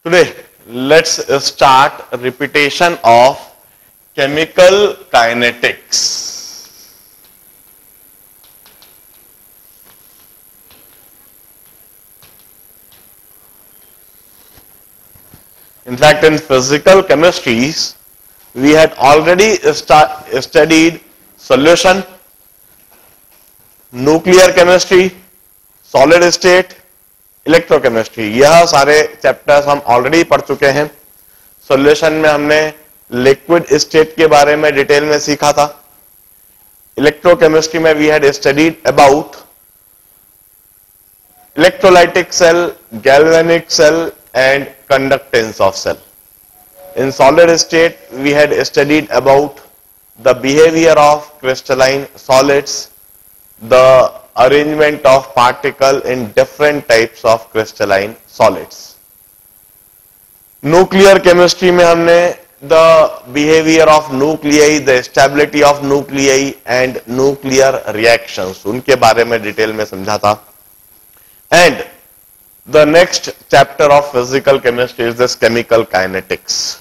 Today, let's start repetition of chemical kinetics. In fact, in physical chemistries, we had already studied solution, nuclear chemistry, solid state, electrochemistry. यह सारे chapters हम already पढ़ चुके हैं. Solution में हमने liquid state के बारे में डिटेल में सीखा था. इलेक्ट्रोकेमिस्ट्री में we had studied about electrolytic cell, galvanic cell and conductance of cell. In solid state, we had studied about the behavior of crystalline solids, the arrangement of particle in different types of crystalline solids. Nuclear chemistry में हमने the behavior of nuclei, the stability of nuclei and nuclear reactions, उनके बारे में detail में समझा था. And the next chapter of physical chemistry is this chemical kinetics.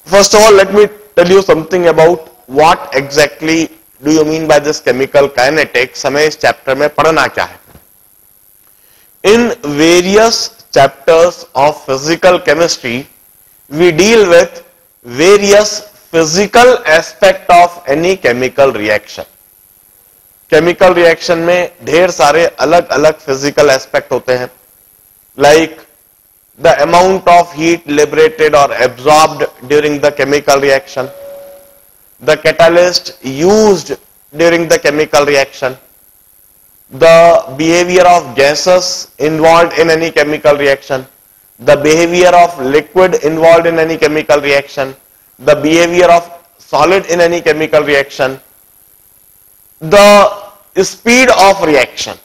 First of all, let me tell you something about what exactly do you mean by this chemical kinetics. हमें इस chapter में पढ़ना क्या है. In various chapters of physical chemistry, we deal with various physical aspect of any chemical reaction. Chemical reaction में ढेर सारे अलग अलग physical aspect होते हैं, like the amount of heat liberated or absorbed during the chemical reaction, the catalyst used during the chemical reaction, the behavior of gases involved in any chemical reaction, the behavior of liquid involved in any chemical reaction, the behavior of solid in any chemical reaction, the speed of reaction.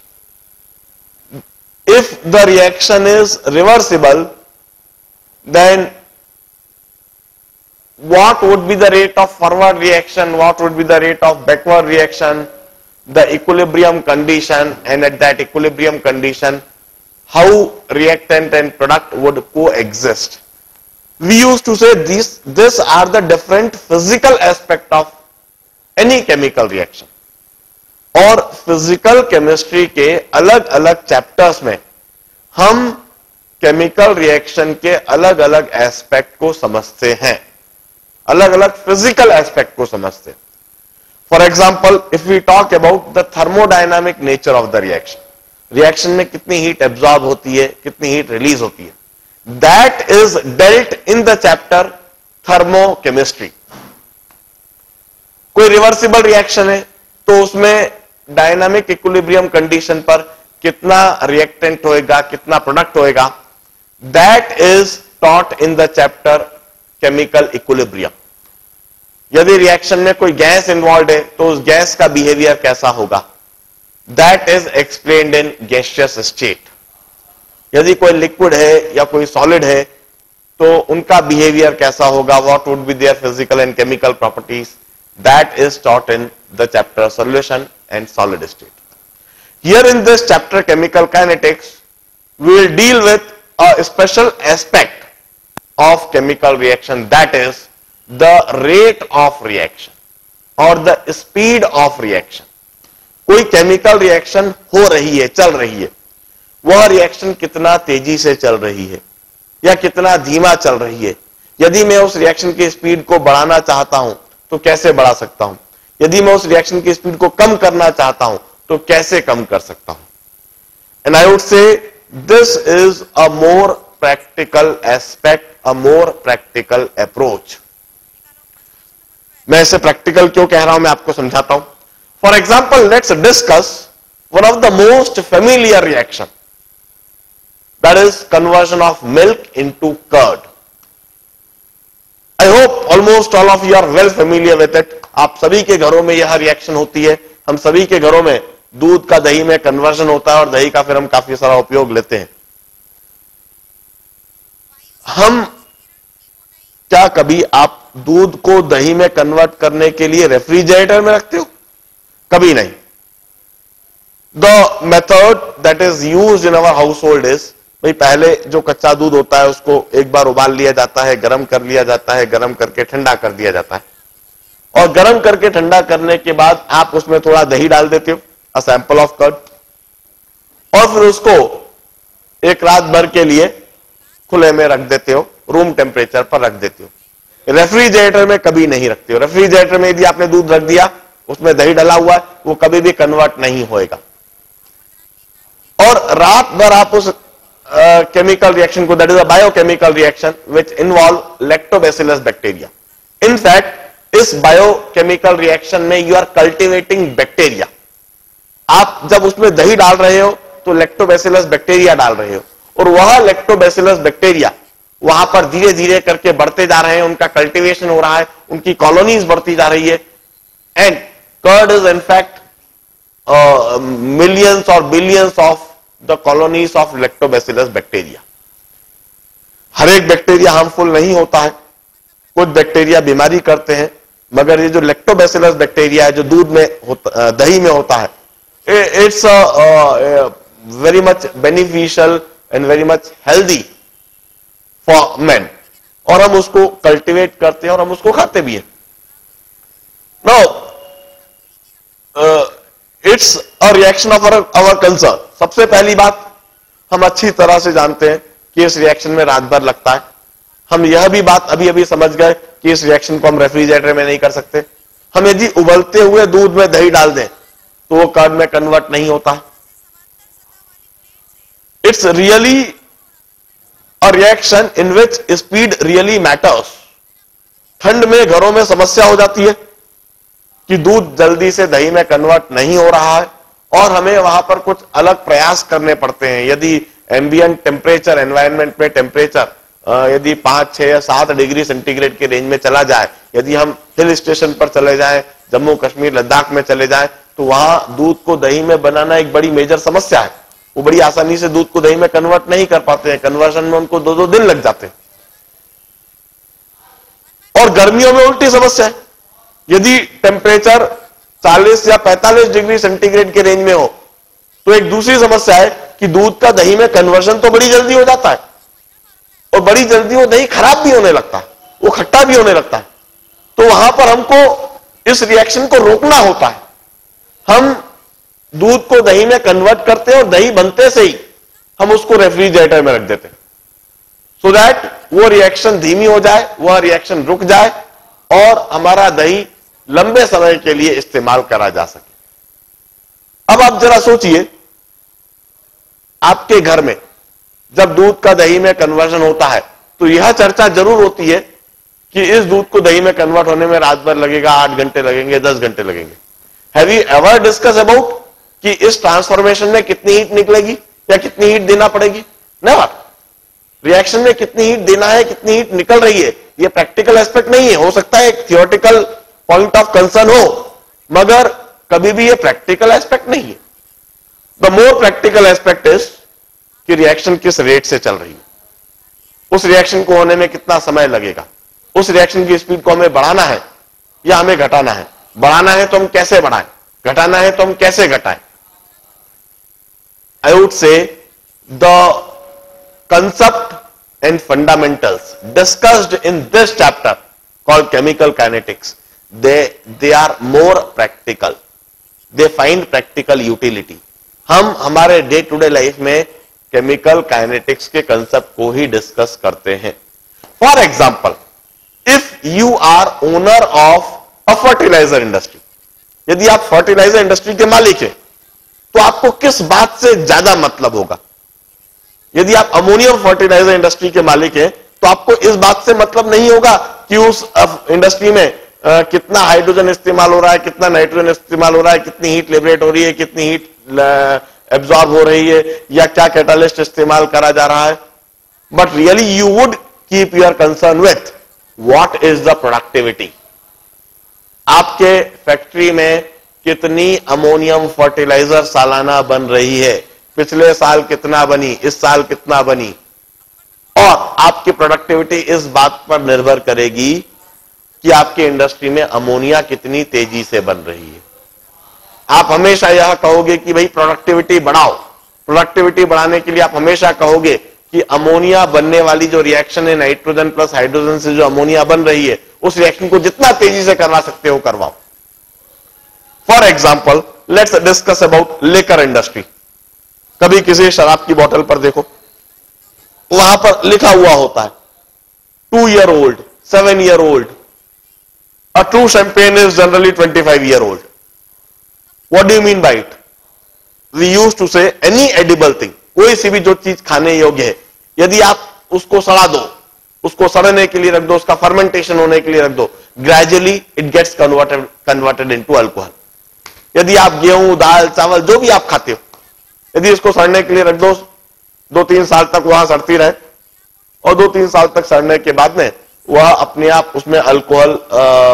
If the reaction is reversible, then what would be the rate of forward reaction, what would be the rate of backward reaction, the equilibrium condition, and at that equilibrium condition, how reactant and product would coexist. We used to say these are the different physical aspect of any chemical reaction. और physical chemistry के अलग अलग chapters में हम chemical reaction के अलग अलग aspect को समझते हैं, अलग अलग फिजिकल एस्पेक्ट को समझते हैं. For example, if we talk about the thermodynamic nature of the reaction, reaction में कितनी हीट एब्जॉर्ब होती है, कितनी हीट रिलीज होती है, that is dealt in the chapter thermochemistry. कोई रिवर्सिबल रिएक्शन है तो उसमें डायनामिक इक्विलिब्रियम कंडीशन पर कितना रिएक्टेंट होएगा, कितना प्रोडक्ट होएगा, that is taught in the chapter chemical equilibrium. यदि रिएक्शन में कोई गैस इन्वॉल्व है तो उस गैस का बिहेवियर कैसा होगा, that is explained in gaseous state. यदि कोई लिक्विड है या कोई सॉलिड है तो उनका बिहेवियर कैसा होगा, what would be their physical and chemical properties, that is taught in the chapter solution and solid state. Here in this chapter chemical kinetics, we will deal with a special aspect of chemical reaction, that is the rate of reaction or the speed of reaction. कोई chemical reaction हो रही है, चल रही है, वह reaction कितना तेजी से चल रही है या कितना धीमा चल रही है. यदि मैं उस रिएक्शन की स्पीड को बढ़ाना चाहता हूं तो कैसे बढ़ा सकता हूं, यदि मैं उस रिएक्शन की स्पीड को कम करना चाहता हूं तो कैसे कम कर सकता हूं. And I would say this is a more practical aspect, a more practical approach. मैं इसे प्रैक्टिकल क्यों कह रहा हूं मैं आपको समझाता हूं. For example, let's discuss one of the most familiar reaction, that is conversion of milk into curd. I hope almost all of you are well familiar with it. आप सभी के घरों में यह रिएक्शन होती है. हम सभी के घरों में दूध का दही में कन्वर्जन होता है और दही का फिर हम काफी सारा उपयोग लेते हैं. हम क्या कभी आप दूध को दही में कन्वर्ट करने के लिए रेफ्रिजरेटर में रखते हो? कभी नहीं. The method that is used in our household is भाई पहले जो कच्चा दूध होता है उसको एक बार उबाल लिया जाता है, गर्म कर लिया जाता है, गर्म करके ठंडा कर दिया जाता है, और गर्म करके ठंडा करने के बाद आप उसमें थोड़ा दही डाल देते हो, अ सैंपल ऑफ कर्ड, और फिर उसको एक रात भर के लिए खुले में रख देते हो, रूम टेम्परेचर पर रख देते हो। रेफ्रिजरेटर में कभी नहीं रखते हो। रेफ्रिजरेटर में यदि आपने दूध रख दिया, उसमें दही डला हुआ है, वो कभी भी कन्वर्ट नहीं होएगा। और रात भर आप उस केमिकल रिएक्शन को, that is a biochemical reaction which involve lactobacillus bacteria. In fact इस बायोकेमिकल रिएक्शन में यू आर कल्टिवेटिंग बैक्टीरिया। आप जब उसमें दही डाल रहे हो तो लैक्टोबैसिलस बैक्टीरिया डाल रहे हो, और वह लैक्टोबैसिलस बैक्टीरिया वहां पर धीरे धीरे करके बढ़ते जा रहे हैं, उनका कल्टीवेशन हो रहा है, उनकी कॉलोनीज बढ़ती जा रही है। And curd is in fact millions और billions of the colonies of lactobacillus bacteria. हर एक बैक्टीरिया हार्मफुल नहीं होता है, कुछ बैक्टीरिया बीमारी करते हैं, मगर ये जो लैक्टोबैसिलस बैक्टीरिया है जो दूध में होता, दही में होता है, it's very much beneficial and very much healthy for man, और हम उसको कल्टीवेट करते हैं और हम उसको खाते भी हैं। Now it's a reaction of our concern. सबसे पहली बात, हम अच्छी तरह से जानते हैं कि इस रिएक्शन में रात भर लगता है। हम यह भी बात अभी अभी समझ गए कि इस रिएक्शन को हम रेफ्रिजरेटर में नहीं कर सकते। हम यदि उबलते हुए दूध में दही डाल दें तो वो कर्ड में कन्वर्ट नहीं होता। It's really a reaction in which speed really matters. ठंड में घरों में समस्या हो जाती है कि दूध जल्दी से दही में कन्वर्ट नहीं हो रहा है, और हमें वहां पर कुछ अलग प्रयास करने पड़ते हैं। यदि एम्बिएंट टेम्परेचर, एनवायरनमेंट में टेम्परेचर यदि 5, 6 या 7 डिग्री सेंटीग्रेड के रेंज में चला जाए, यदि हम हिल स्टेशन पर चले जाएं, जम्मू कश्मीर लद्दाख में चले जाएं, तो वहां दूध को दही में बनाना एक बड़ी मेजर समस्या है। वो बड़ी आसानी से दूध को दही में कन्वर्ट नहीं कर पाते हैं, कन्वर्शन में उनको 2-2 दिन लग जाते हैं। और गर्मियों में उल्टी समस्या है। यदि टेम्परेचर 40 या 45 डिग्री सेंटीग्रेड के रेंज में हो तो एक दूसरी समस्या है कि दूध का दही में कन्वर्शन तो बड़ी जल्दी हो जाता है, और बड़ी जल्दी वो दही खराब भी होने लगता है, वो खट्टा भी होने लगता है। तो वहां पर हमको इस रिएक्शन को रोकना होता है। हम दूध को दही में कन्वर्ट करते हैं और दही बनते से ही हम उसको रेफ्रिजरेटर में रख देते हैं, सो दैट वो रिएक्शन धीमी हो जाए, वह रिएक्शन रुक जाए और हमारा दही लंबे समय के लिए इस्तेमाल करा जा सके। अब आप जरा सोचिए, आपके घर में जब दूध का दही में कन्वर्जन होता है तो यह चर्चा जरूर होती है कि इस दूध को दही में कन्वर्ट होने में रात भर लगेगा, 8 घंटे लगेंगे, 10 घंटे लगेंगे। Have you ever discuss about कि इस ट्रांसफॉर्मेशन में कितनी हीट निकलेगी या कितनी हीट देना पड़ेगी? नेवर। रिएक्शन में कितनी हीट देना है, कितनी हीट निकल रही है, यह प्रैक्टिकल एस्पेक्ट नहीं है। हो सकता है एक थियोरेटिकल पॉइंट ऑफ कंसर्न हो, मगर कभी भी यह प्रैक्टिकल एस्पेक्ट नहीं है। The more practical aspect is कि रिएक्शन किस रेट से चल रही है, उस रिएक्शन को होने में कितना समय लगेगा, उस रिएक्शन की स्पीड को हमें बढ़ाना है या हमें घटाना है। बढ़ाना है तो हम कैसे बढ़ाएं, घटाना है तो हम कैसे घटाएं। I would say the concept and fundamentals discussed in this chapter called chemical kinetics, they are more practical, they find practical utility. हम हमारे डे टू डे लाइफ में केमिकल काइनेटिक्स के कंसेप्ट को ही डिस्कस करते हैं। For example, if you are owner of a fertiliser industry, यदि आप फर्टिलाइजर इंडस्ट्री के मालिक हैं तो आपको किस बात से ज्यादा मतलब होगा? यदि आप अमोनियम फर्टिलाइजर इंडस्ट्री के मालिक हैं तो आपको इस बात से मतलब नहीं होगा कि उस इंडस्ट्री में कितना हाइड्रोजन इस्तेमाल हो रहा है, कितना नाइट्रोजन इस्तेमाल हो रहा है, कितनी हीट लिबरेट हो रही है, कितनी हीट एब्जॉर्ब हो रही है, या क्या कैटालिस्ट इस्तेमाल करा जा रहा है। But really you would keep your concern with what is the productivity. आपके फैक्ट्री में कितनी अमोनियम फर्टिलाइजर सालाना बन रही है, पिछले साल कितना बनी, इस साल कितना बनी, और आपकी प्रोडक्टिविटी इस बात पर निर्भर करेगी कि आपके इंडस्ट्री में अमोनिया कितनी तेजी से बन रही है। आप हमेशा यह कहोगे कि भाई प्रोडक्टिविटी बढ़ाओ, प्रोडक्टिविटी बढ़ाने के लिए आप हमेशा कहोगे कि अमोनिया बनने वाली जो रिएक्शन है नाइट्रोजन प्लस हाइड्रोजन से जो अमोनिया बन रही है उस रिएक्शन को जितना तेजी से करवा सकते हो करवाओ। For example let's discuss about liquor industry. कभी किसी शराब की बोतल पर देखो, वहां पर लिखा हुआ होता है 2 year old, 7 year old. A true champagne is generally 25 year old. What do you mean by it? We used to say any edible thing, कोई सी भी जो चीज खाने योग्य है, यदि आप उसको सड़ा दो, उसको सड़ने के लिए रख दो, उसका फर्मेंटेशन होने के लिए रख दो, gradually it gets converted into alcohol. यदि आप गेहूं, दाल, चावल जो भी आप खाते हो, यदि इसको सड़ने के लिए रख दो, 2-3 साल तक वहां सड़ती रहे और 2-3 साल तक सड़ने के बाद में वह अपने आप उसमें अल्कोहल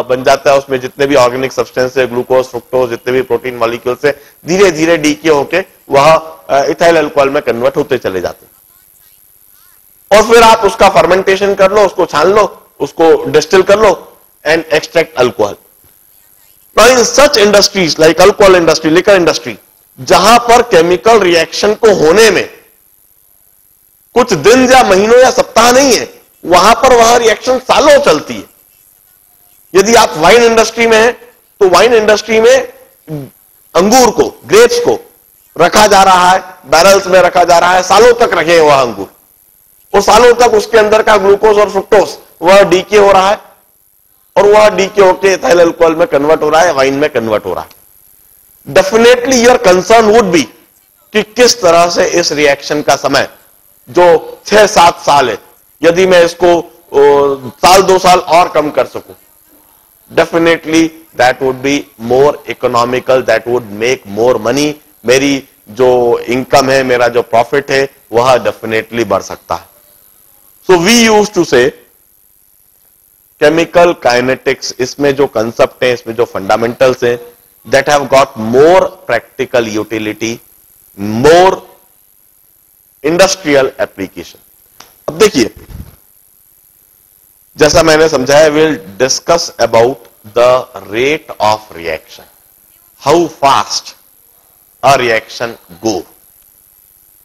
बन जाता है। उसमें जितने भी ऑर्गेनिक सब्सटेंस है, ग्लूकोज, फ्रुक्टोज, जितने भी प्रोटीन मॉलिक्यूल्स से धीरे धीरे डीके होके वह इथाइल अल्कोहल में कन्वर्ट होते चले जाते हैं। और फिर आप उसका फर्मेंटेशन कर लो, उसको छान लो, उसको डिस्टिल कर लो and extract alcohol. Now in such industries like alcohol industry, liquor industry, जहां पर केमिकल रिएक्शन को होने में कुछ दिन या महीनों या सप्ताह नहीं है, वहां पर वह रिएक्शन सालों चलती है। यदि आप वाइन इंडस्ट्री में हैं तो वाइन इंडस्ट्री में अंगूर को, ग्रेप्स को रखा जा रहा है, बैरल्स में रखा जा रहा है, सालों तक रखे वह अंगूर, और सालों तक उसके अंदर का ग्लूकोज और फ्रुक्टोज वह डीके हो रहा है और वह डीके होकर इथाइल अल्कोहल में कन्वर्ट हो रहा है, वाइन में कन्वर्ट हो रहा है। Definitely your concern would be कि किस तरह से इस रिएक्शन का समय जो 6-7 साल है, यदि मैं इसको 1-2 साल और कम कर सकूं, definitely that would be more economical, that would make more money. मेरी जो इनकम है, मेरा जो प्रॉफिट है, वह डेफिनेटली बढ़ सकता है। So we used to say chemical kinetics, इसमें जो कंसेप्ट है, इसमें जो फंडामेंटल्स हैं, that have got more practical utility, more industrial application. अब देखिए, जैसा मैंने समझाया, will discuss about the rate of reaction, how fast a reaction go,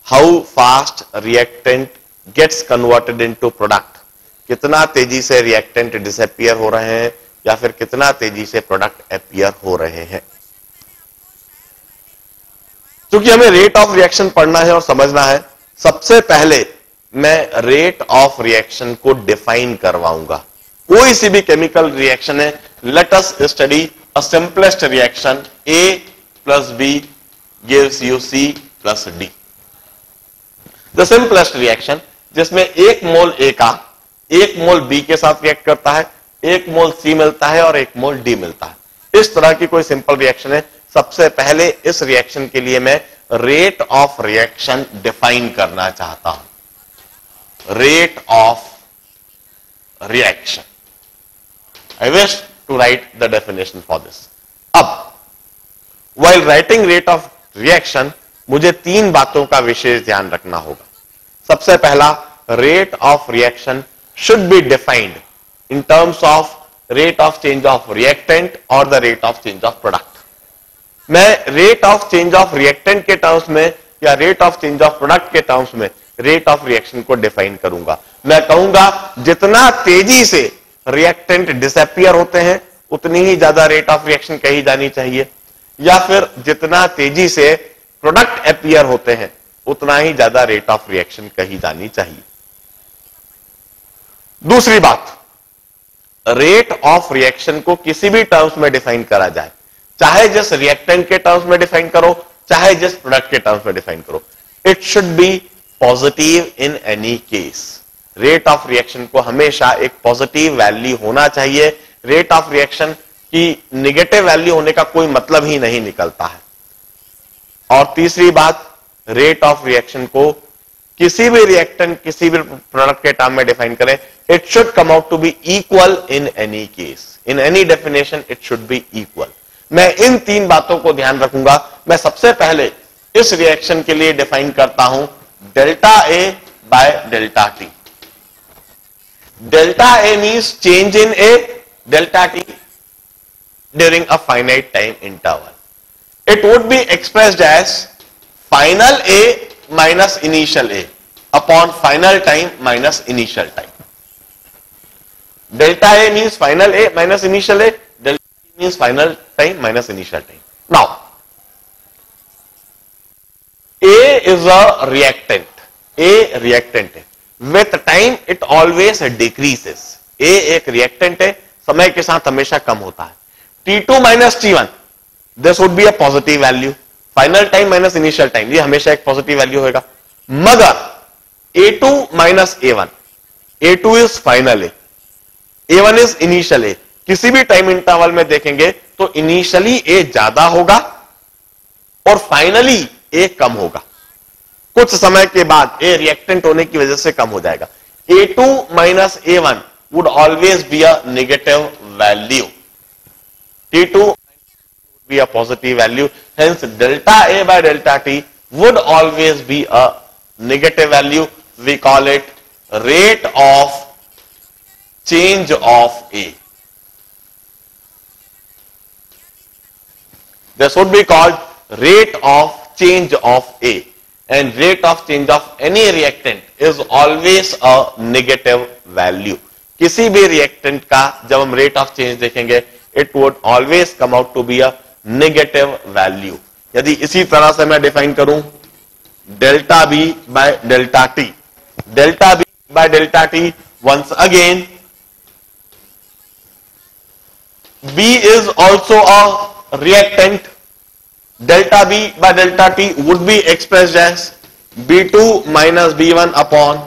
how fast reactant gets converted into product, कितना तेजी से रिएक्टेंट डिसअपियर हो रहे हैं या फिर कितना तेजी से प्रोडक्ट अपियर हो रहे हैं। क्योंकि हमें रेट ऑफ रिएक्शन पढ़ना है और समझना है, सबसे पहले मैं रेट ऑफ रिएक्शन को डिफाइन करवाऊंगा। कोई सी भी केमिकल रिएक्शन है, let us study a simplest reaction, A plus B gives you C plus D। The simplest reaction जिसमें 1 मोल A का 1 मोल B के साथ रिएक्ट करता है, 1 मोल C मिलता है और 1 मोल D मिलता है। इस तरह की कोई सिंपल रिएक्शन है। सबसे पहले इस रिएक्शन के लिए मैं रेट ऑफ रिएक्शन डिफाइन करना चाहता हूं। Rate of reaction, I wish to write the definition for this. अब while writing rate of reaction मुझे 3 बातों का विशेष ध्यान रखना होगा। सबसे पहला, rate of reaction should be defined in terms of rate of change of reactant और the rate of change of product. मैं rate of change of reactant के टर्म्स में या rate of change of product के terms में rate of reaction को define करूंगा। मैं कहूंगा जितना तेजी से रिएक्टेंट डिसअपियर होते हैं उतनी ही ज्यादा रेट ऑफ रिएक्शन कही जानी चाहिए, या फिर जितना तेजी से प्रोडक्ट अपियर होते हैं उतना ही ज्यादा रेट ऑफ रिएक्शन कही जानी चाहिए। दूसरी बात, रेट ऑफ रिएक्शन को किसी भी टर्म्स में डिफाइन करा जाए, चाहे जिस रिएक्टेंट के टर्म्स में डिफाइन करो, चाहे जिस प्रोडक्ट के टर्म्स में डिफाइन करो, it should B positive in any case. Rate of reaction को हमेशा एक पॉजिटिव वैल्यू होना चाहिए। रेट ऑफ रिएक्शन की निगेटिव वैल्यू होने का कोई मतलब ही नहीं निकलता है। और तीसरी बात, रेट ऑफ रिएक्शन को किसी भी रिएक्टेंट, किसी भी प्रोडक्ट के टर्म में डिफाइन करें, it should come out to be equal in any case, in any definition it should be equal. मैं इन 3 बातों को ध्यान रखूंगा। मैं सबसे पहले इस रिएक्शन के लिए डिफाइन करता हूं delta A by delta T। Delta A means change in A, delta T during a finite time interval. It would be expressed as final A minus initial A upon final time minus initial time. Delta A means final A minus initial A, delta means final time minus initial time. Now A is a reactant. A reactant है. With time it always decreases. A एक reactant है, समय के साथ हमेशा कम होता है. T2 minus T1, this would be a positive value. Final time minus initial time, ये हमेशा एक positive value होगा. मगर A2 minus A1, A2 is final A, A1 is initial A. किसी भी टाइम इंटरवल में देखेंगे तो इनिशियली A ज्यादा होगा और फाइनली A कम होगा. कुछ समय के बाद A रिएक्टेंट होने की वजह से कम हो जाएगा. A2 minus A1 would always be a negative value. T2 would be a positive value. Hence delta A by delta T would always be a negative value. We call it rate of change of A. This would be called rate of change of A, and rate of change of any reactant is always a negative value. किसी भी reactant का जब हम rate of change देखेंगे it would always come out to be a negative value. यदि इसी तरह से मैं define करूं delta B by delta T, delta B by delta T, once again B is also a reactant. Delta B by delta T would be expressed as B2 minus B1 upon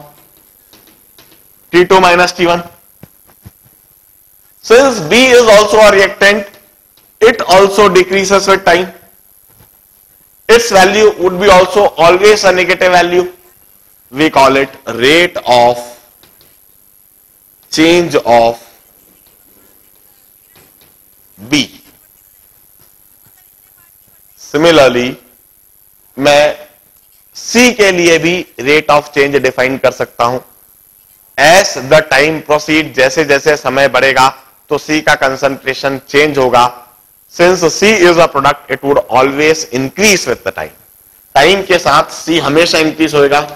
T2 minus T1. Since B is also a reactant, it also decreases with time. Its value would be also always a negative value. We call it rate of change of B. Similarly मैं C के लिए भी rate of change define कर सकता हूं. As the time proceed, जैसे जैसे समय बढ़ेगा तो C का कंसंट्रेशन चेंज होगा. Since C is a product it would always increase with the time. Time के साथ C हमेशा इंक्रीज होगा.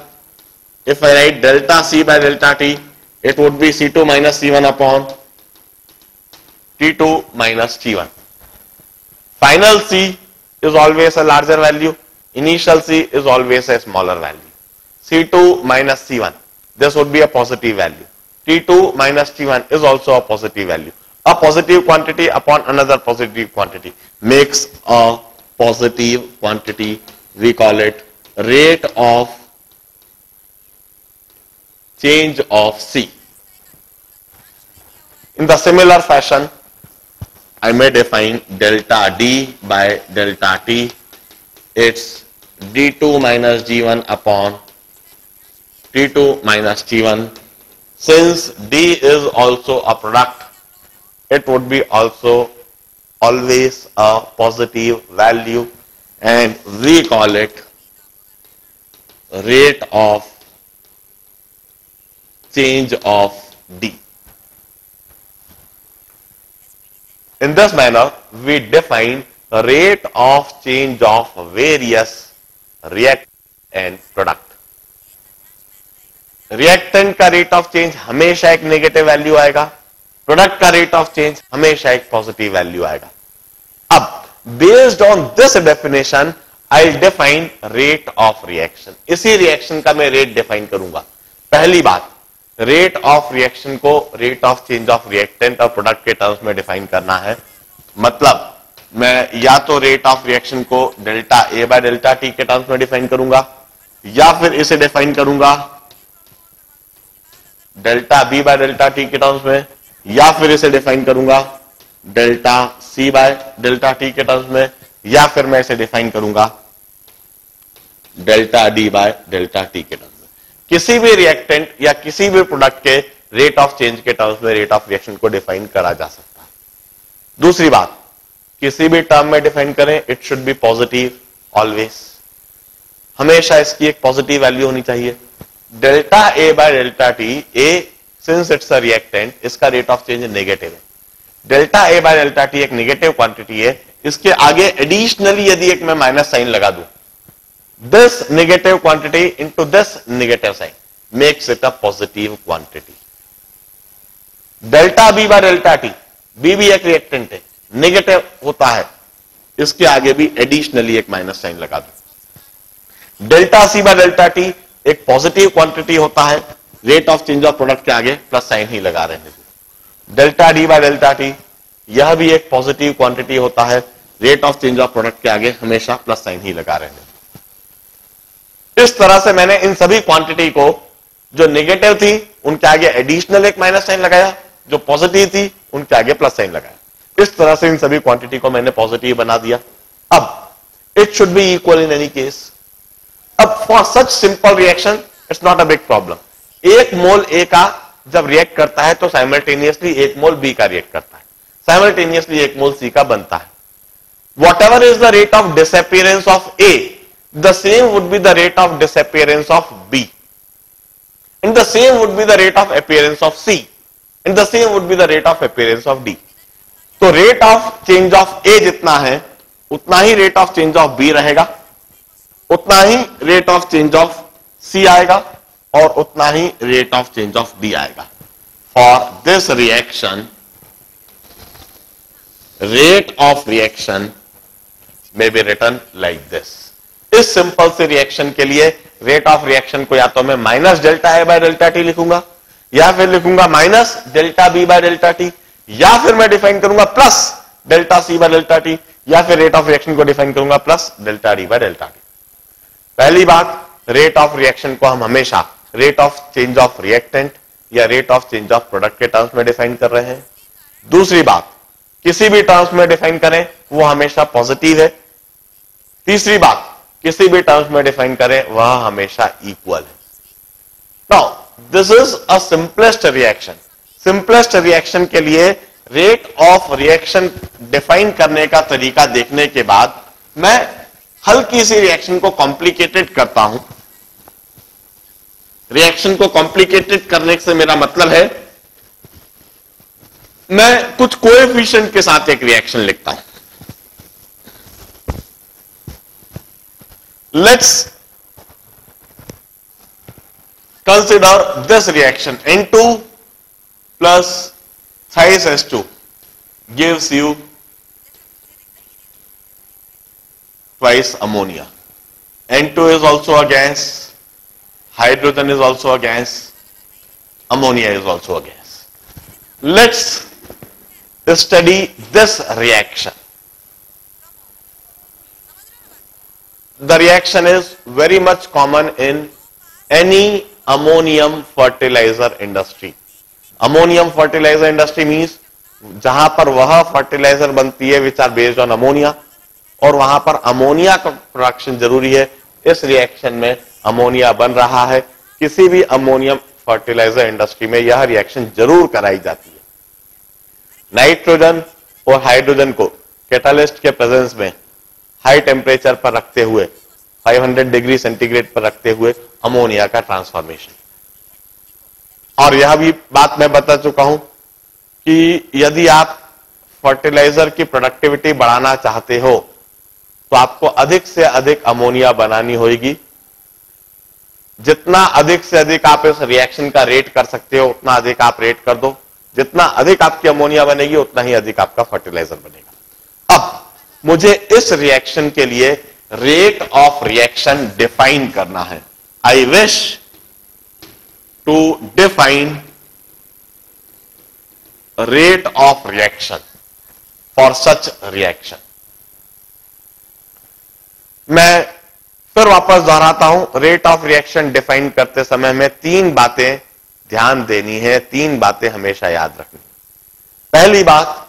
If I right delta C by delta T, it would be C2 minus C1 upon T2 minus T1. Final C is always a larger value. Initial C is always a smaller value. C2 minus C1, this would be a positive value. T2 minus T1 is also a positive value. A positive quantity upon another positive quantity makes a positive quantity. We call it rate of change of C. In the similar fashion, I may define delta D by delta T. It's D2 minus D1 upon T2 minus T1. Since D is also a product, it would be also always a positive value, and we call it rate of change of D. In this manner, we define rate of change of various reactant and product. Reactant का rate of change हमेशा एक negative value आएगा, product का rate of change हमेशा एक positive value आएगा. अब based on this definition I will define rate of reaction. इसी रिएक्शन का मैं रेट डिफाइन करूंगा. पहली बात, रेट ऑफ रिएक्शन को rate of change of reactant और प्रोडक्ट के टर्म्स में डिफाइन करना है. मतलब मैं या तो रेट ऑफ रिएक्शन को delta A by delta T के टर्म्स में डिफाइन करूंगा, या फिर इसे डिफाइन करूंगा delta B by delta T के टर्म्स में, या फिर इसे डिफाइन करूंगा delta C by delta T के टर्म्स में, या फिर मैं इसे डिफाइन करूंगा delta D by delta T के टर्म्स में. किसी भी रिएक्टेंट या किसी भी प्रोडक्ट के रेट ऑफ चेंज के टर्म्स में रेट ऑफ रिएक्शन को डिफाइन करा जा सकता है. दूसरी बात, किसी भी टर्म में डिफाइन करें it should B positive always. हमेशा इसकी एक पॉजिटिव वैल्यू होनी चाहिए. Delta A by delta T, A since it's a reactant, इसका रेट ऑफ चेंज नेगेटिव है. Delta A by delta T एक नेगेटिव क्वांटिटी है. इसके आगे एडिशनली यदि एक मैं माइनस साइन लगा दूं this negative quantity into this negative sign makes it a positive quantity. Delta B by delta T, B भी एक रिएक्टेंट है, नेगेटिव होता है, इसके आगे भी एडिशनली एक माइनस साइन लगा दो। Delta C by delta T एक पॉजिटिव क्वांटिटी होता है, rate of change of product के आगे प्लस साइन ही लगा रहे हैं। Delta D by delta T यह भी एक पॉजिटिव क्वांटिटी होता है, rate of change of product के आगे हमेशा प्लस साइन ही लगा रहे हैं। इस तरह से मैंने इन सभी क्वांटिटी को, जो नेगेटिव थी उनके आगे एडिशनल एक माइनस साइन लगाया, जो पॉजिटिव थी उनके आगे प्लस साइन लगाया। इस तरह से इन सभी क्वांटिटी को मैंने पॉजिटिव बना दिया। अब it should be equal in any case. अब for such simple reaction it's not a big problem. एक मोल ए का जब रिएक्ट करता है तो साइमल्टेनियसली एक मोल बी का रिएक्ट करता है, साइमल्टेनियसली एक मोल सी का बनता है। Whatever is the rate of disappearance of A, the same would be the rate of disappearance of B, and the same would be the rate of appearance of C, and the same would be the rate of appearance of D. तो rate of change of A जितना है उतना ही rate of change of B रहेगा, उतना ही rate of change of C आएगा और उतना ही rate of change of D आएगा। For this reaction, rate of reaction may be written like this. इस सिंपल से रिएक्शन के लिए रेट ऑफ रिएक्शन को या तो मैं minus delta A by delta T लिखूंगा, या फिर लिखूंगा minus delta B by delta T, या फिर मैं डिफाइन करूंगा plus delta C by delta T, या फिर रेट ऑफ रिएक्शन को डिफाइन करूंगा plus delta D by delta T. पहली बात, रेट ऑफ रिएक्शन को हम हमेशा rate of change of reactant या rate of change of product के टर्म्स में डिफाइन कर रहे हैं। दूसरी बात, किसी भी टर्म्स में डिफाइन करें वो हमेशा पॉजिटिव है। तीसरी बात, किसी भी टर्म्स में डिफाइन करें वह हमेशा इक्वल है। Now this is a simplest reaction. Simplest reaction के लिए रेट ऑफ रिएक्शन डिफाइन करने का तरीका देखने के बाद मैं हल्की सी रिएक्शन को कॉम्प्लिकेटेड करता हूं। रिएक्शन को कॉम्प्लिकेटेड करने से मेरा मतलब है मैं कुछ कोएफिशिएंट के साथ एक रिएक्शन लिखता हूं। Let's consider this reaction. N2 plus thrice H2 gives you twice ammonia. N2 is also a gas, hydrogen is also a gas, ammonia is also a gas. Let's study this reaction. The reaction is very much common in any ammonium fertilizer industry. Ammonium fertilizer industry means जहां पर वह fertiliser बनती है which are based on ammonia, और वहां पर ammonia का production जरूरी है। इस रिएक्शन में अमोनिया बन रहा है। किसी भी अमोनियम फर्टिलाइजर इंडस्ट्री में यह रिएक्शन जरूर कराई जाती है। नाइट्रोजन और हाइड्रोजन को कैटालिस्ट के प्रेजेंस में हाई टेम्परेचर पर रखते हुए 500 डिग्री सेंटीग्रेड पर रखते हुए अमोनिया का ट्रांसफॉर्मेशन। और यह भी बात मैं बता चुका हूं कि यदि आप फर्टिलाइजर की प्रोडक्टिविटी बढ़ाना चाहते हो तो आपको अधिक से अधिक अमोनिया बनानी होगी। जितना अधिक से अधिक आप इस रिएक्शन का रेट कर सकते हो उतना अधिक आप रेट कर दो। जितना अधिक आपकी अमोनिया बनेगी उतना ही अधिक आपका फर्टिलाइजर बनेगा। अब मुझे इस रिएक्शन के लिए रेट ऑफ रिएक्शन डिफाइन करना है। I wish to define rate of reaction for such reaction. मैं फिर वापस दोहराता हूं, रेट ऑफ रिएक्शन डिफाइन करते समय में तीन बातें ध्यान देनी है, तीन बातें हमेशा याद रखनी। पहली बात,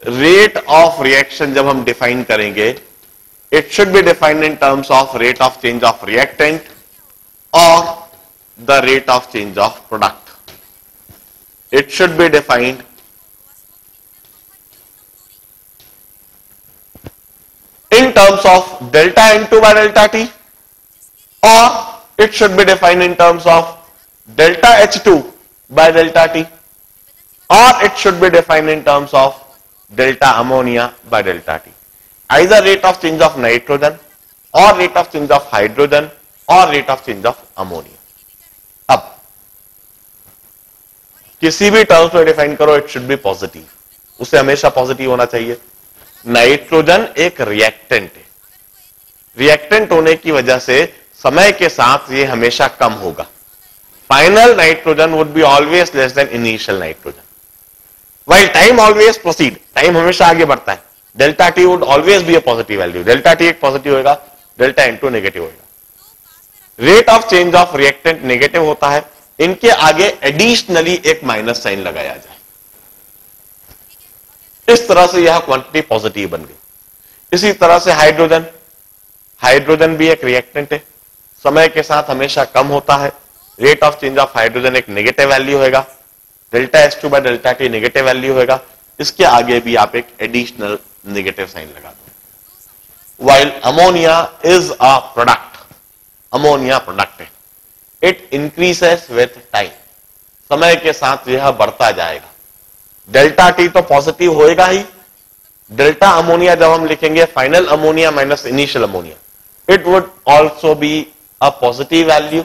रेट ऑफ रिएक्शन जब हम डिफाइन करेंगे it should be defined in terms of rate of change of reactant और the rate of change of product. It should be defined in terms of delta N2 by delta T, or it should be defined in terms of delta H2 by delta T, or it should be defined in terms of delta ammonia by delta T. Either rate of change of nitrogen और rate of change of hydrogen और rate of change of ammonia. अब किसी भी terms में define करो, it should B positive, उसे हमेशा positive होना चाहिए। नाइट्रोजन एक रिएक्टेंट है, रिएक्टेंट होने की वजह से समय के साथ ये हमेशा कम होगा। Final nitrogen would be always less than initial nitrogen, while time always proceed, time हमेशा आगे बढ़ता है। Delta T would always be a positive value, delta T एक पॉजिटिव होगा, डेल्टा N2 नेगेटिव होगा। Rate of change of reactant negative होता है, इनके आगे एडिशनली एक माइनस साइन लगाया जाए, इस तरह से यह क्वांटिटी पॉजिटिव बन गई। इसी तरह से हाइड्रोजन, हाइड्रोजन भी एक रिएक्टेंट है, समय के साथ हमेशा कम होता है। Rate of change of hydrogen एक नेगेटिव वैल्यू होगा, delta H2 by delta T negative value होगा, इसके आगे भी आप एक एडिशनल नेगेटिव साइन लगा दो। While ammonia is a product, ammonia product है, इट इंक्रीजेस विथ टाइम, समय के साथ यह बढ़ता जाएगा। डेल्टा T तो पॉजिटिव होएगा ही, डेल्टा अमोनिया जब हम लिखेंगे final ammonia minus initial ammonia, it would also be a positive value,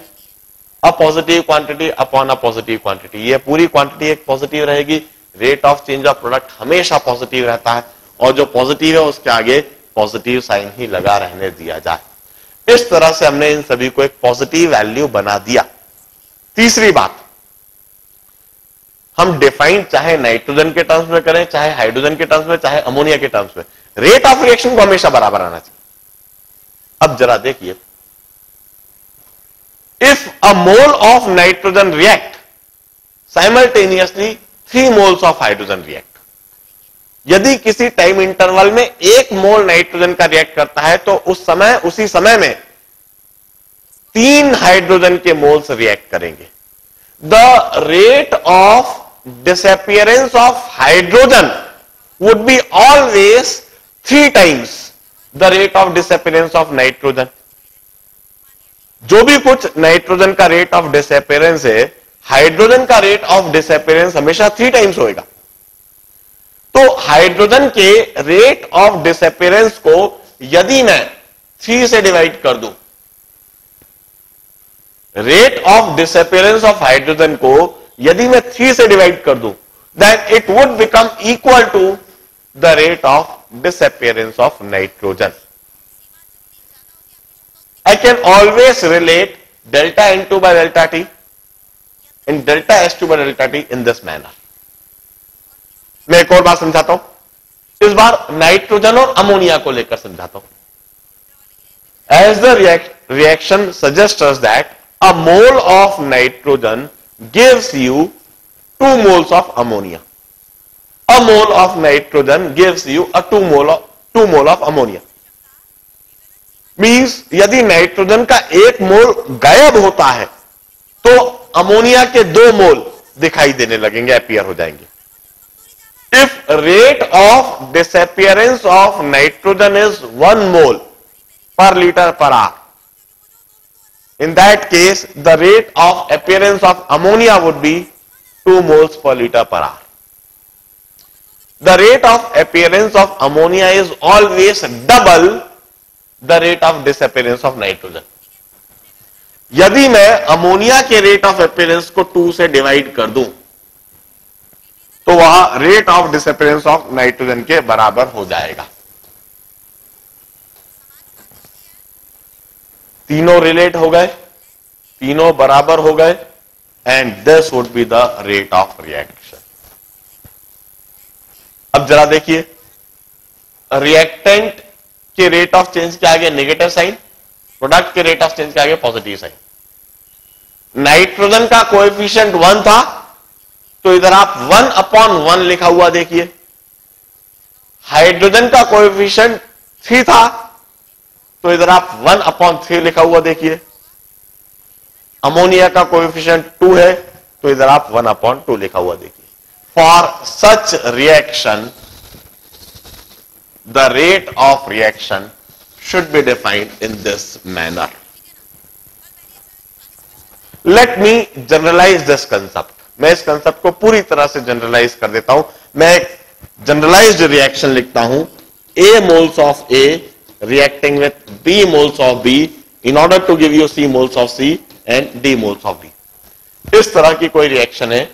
a positive quantity upon a positive quantity, ये पूरी क्वांटिटी एक पॉजिटिव रहेगी। Rate of change of product हमेशा पॉजिटिव रहता है, और जो पॉजिटिव है उसके आगे पॉजिटिव साइन ही लगा रहने दिया जाए। इस तरह से हमने इन सभी को एक पॉजिटिव वैल्यू बना दिया। तीसरी बात, हम डिफाइन चाहे नाइट्रोजन के टर्म्स में करें, चाहे हाइड्रोजन के टर्म्स में, चाहे अमोनिया के टर्म्स में, रेट ऑफ रिएक्शन को हमेशा बराबर आना चाहिए। अब जरा देखिए, if a mole of nitrogen react simultaneously 3 moles of hydrogen react, यदि किसी टाइम इंटरवल में 1 मोल नाइट्रोजन का रिएक्ट करता है तो उसी समय में 3 हाइड्रोजन के मोल्स रिएक्ट करेंगे। The rate of disappearance of hydrogen would be always 3 times the rate of disappearance of nitrogen. जो भी कुछ नाइट्रोजन का रेट ऑफ डिसअपियरेंस है, हाइड्रोजन का रेट ऑफ डिसअपियरेंस हमेशा 3 टाइम्स होएगा। तो हाइड्रोजन के रेट ऑफ डिसअपियरेंस को यदि मैं 3 से डिवाइड कर दूं, rate of disappearance of hydrogen को यदि मैं 3 से डिवाइड कर दूं, then it would become equal to the rate of disappearance of nitrogen. I can always relate delta N2 by delta T and delta H2 by delta T in this manner. मैं एक और बात समझाता हूं, इस बार nitrogen और ammonia को लेकर समझाता हूं। As the reaction suggests us that a mole of nitrogen gives you 2 moles of ammonia. A mole of nitrogen gives you a 2 mole of ammonia. Means यदि नाइट्रोजन का 1 मोल गायब होता है तो अमोनिया के 2 मोल दिखाई देने लगेंगे, अपीयर हो जाएंगे। If rate of disappearance of nitrogen is 1 mole per liter per hour, in that case the rate of appearance of ammonia would be 2 moles per liter per hour. The rate of appearance of ammonia is always double the rate of disappearance of nitrogen. यदि मैं ammonia के rate of appearance को 2 से divide कर दूं तो वह rate of disappearance of nitrogen के बराबर हो जाएगा। तीनों रिलेट हो गए, तीनों बराबर हो गए, and this would be the rate of reaction. अब जरा देखिए, रिएक्टेंट के रेट ऑफ चेंज के आगे नेगेटिव साइन, प्रोडक्ट के रेट ऑफ चेंज के आगे पॉजिटिव साइन। नाइट्रोजन का कोएफिशिएंट 1 था तो इधर आप 1/1 लिखा हुआ देखिए। हाइड्रोजन का कोएफिशिएंट 3 था तो इधर आप 1/3 लिखा हुआ देखिए। अमोनिया का कोएफिशिएंट 2 है तो इधर आप 1/2 लिखा हुआ देखिए। For such reaction the rate of reaction should be defined in this manner. Let me generalise this concept. मैं इस कंसेप्ट को पूरी तरह से जनरलाइज कर देता हूं। मैं एक जनरलाइज्ड रिएक्शन लिखता हूं, A moles of A reacting with B moles of B in order to give you C moles of C and D moles of D. इस तरह की कोई रिएक्शन है,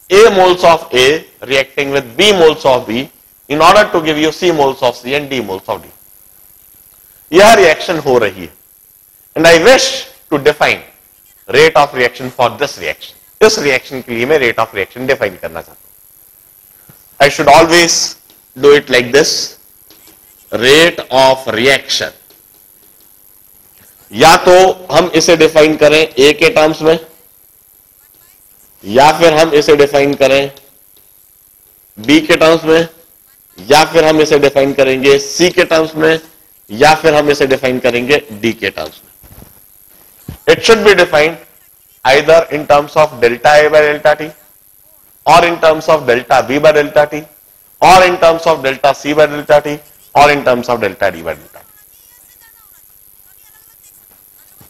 A moles of A reacting with B moles of B in order to give you C moles of C and D moles of D. यह reaction हो रही है and I wish to define rate of reaction for this reaction. इस reaction के लिए मैं rate of reaction define करना चाहता हूं. I should always do it like this. Rate of reaction. या तो हम इसे डिफाइन करें A के टर्म्स में, या फिर हम इसे डिफाइन करें B के टर्म्स में, या फिर हम इसे डिफाइन करेंगे C के टर्म्स में, या फिर हम इसे डिफाइन करेंगे D के टर्म्स में. It should be defined either in terms of delta A by delta T, or in terms of delta B by delta T, or in terms of delta C by delta T, or in terms of delta D by delta T.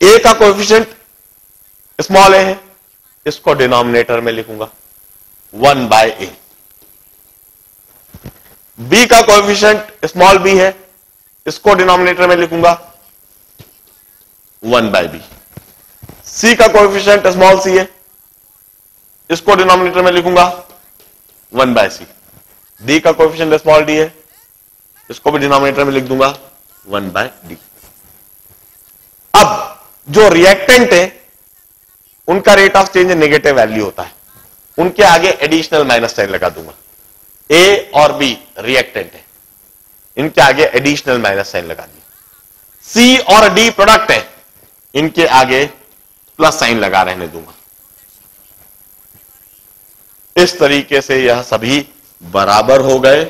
A का coefficient small a है, इसको denominator में लिखूंगा 1 by A. B का coefficient small b है, इसको denominator में लिखूंगा 1 by B. C का कोएफिशिएंट स्मॉल c है, इसको डिनोमिनेटर में लिखूंगा 1 by C. D का कोएफिशिएंट स्मॉल d है, इसको भी डिनोमिनेटर में लिख दूंगा 1 by D. अब जो रिएक्टेंट है उनका rate of change negative value होता है, उनके आगे एडिशनल माइनस साइन लगा दूंगा. A और B रिएक्टेंट है, इनके आगे एडिशनल माइनस साइन लगा दिया. C और D प्रोडक्ट है, इनके आगे प्लस साइन लगा रहने दूंगा. इस तरीके से यह सभी बराबर हो गए,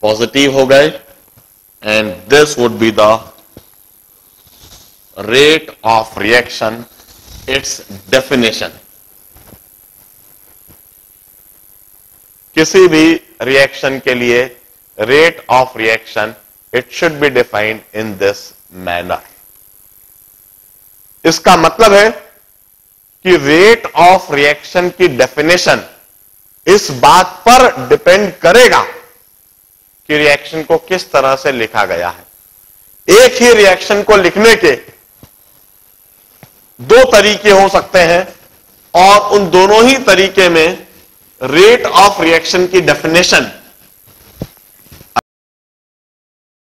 पॉजिटिव हो गए, and this would be the rate of reaction, it's definition. किसी भी रिएक्शन के लिए rate of reaction it should be defined in this manner. इसका मतलब है कि रेट ऑफ रिएक्शन की डेफिनेशन इस बात पर डिपेंड करेगा कि रिएक्शन को किस तरह से लिखा गया है. एक ही रिएक्शन को लिखने के दो तरीके हो सकते हैं, और उन दोनों ही तरीके में रेट ऑफ रिएक्शन की डेफिनेशन